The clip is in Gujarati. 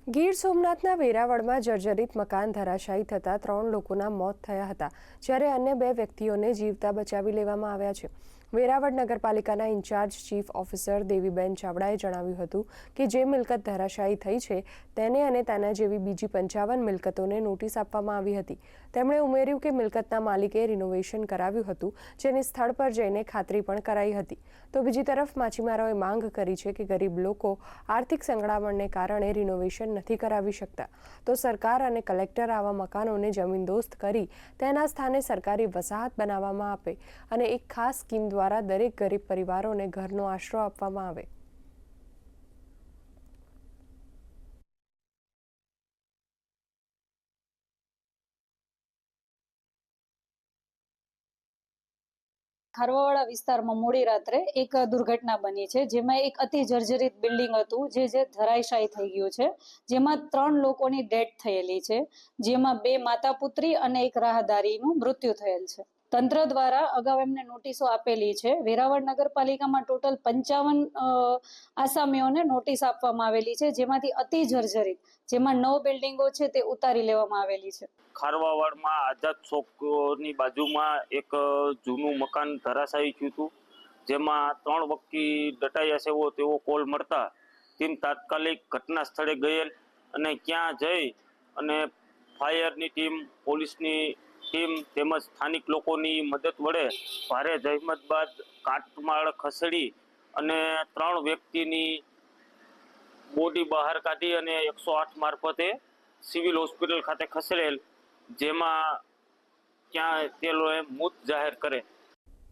ગીર સોમનાથના વેરાવળમાં જર્જરિત મકાન ધરાશાયી થતાં 3 લોકોના મોત થયા હતા, જ્યારે અન્ય 2 વ્યક્તિઓને જીવતા બચાવી લેવામાં આવ્યા છે. વેરાવળ નગરપાલિકાના ઇન્ચાર્જ ચીફ ઓફિસર દેવીબેન ચાવડાએ જણાવ્યું હતું કે જે મિલકત ધરાશાયી થઈ છે તેને અને તેના જેવી બીજી 55 મિલકતોને નોટિસ આપવામાં આવી હતી. તેમણે ઉમેર્યું કે મિલકતના માલિકે રિનોવેશન કરાવ્યું હતું, જેની સ્થળ પર જઈને ખાતરી પણ કરાઈ હતી. તો બીજી તરફ માછીમારોએ માંગ કરી છે કે ગરીબ લોકો આર્થિક સંકળામણને કારણે રિનોવેશન નથી કરાવી શકતા, તો સરકાર અને કલેક્ટર આવા મકાનોને જમીનદોસ્ત કરી તેના સ્થાને સરકારી વસાહત બનાવવામાં આપે અને એક ખાસ સ્કીમ દ્વારા દરેક ગરીબ પરિવારોને ઘરનો આશરો આપવામાં આવે. ખારવાવાડા વિસ્તારમાં મોડી રાત્રે એક દુર્ઘટના બની છે, જેમાં એક અતિ જર્જરિત બિલ્ડિંગ હતું જે ધરાશાયી થઈ ગયું છે, જેમાં 3 લોકોની ડેથ થયેલી છે, જેમાં 2 માતા પુત્રી અને એક રાહદારીનું મૃત્યુ થયેલ છે. તંત્ર દ્વારા અગાઉ એમને નોટિસો આપેલી છે. વેરાવળ નગરપાલિકામાં ટોટલ 55 આસામીઓને નોટિસ આપવામાં આવેલી છે, જેમાંથી અતિ જર્જરિત જેમાં 9 બિલ્ડિંગો છે તે ઉતારી લેવામાં આવેલી છે. ખારવાવાડમાં આઝાદ ચોકની બાજુમાં એક જૂનું મકાન ધરાશાયી થયું હતું, જેમાં 3 વ્યક્તિ દટાયા છે તેવો કોલ મળતા ટીમ તાત્કાલિક ઘટના સ્થળે ગયેલ અને ત્યાં જઈ અને ફાયરની ટીમ, પોલીસની ટીમ તેમજ સ્થાનિક લોકોની મદદ વડે ભારે જહેમત બાદ કાટમાળ ખસેડી અને 3 વ્યક્તિની બોડી બહાર કાઢી અને 108 મારફતે સિવિલ હોસ્પિટલ ખાતે ખસેડેલ, જેમાં ત્યાં તે લોકોએ મૃત જાહેર કરે.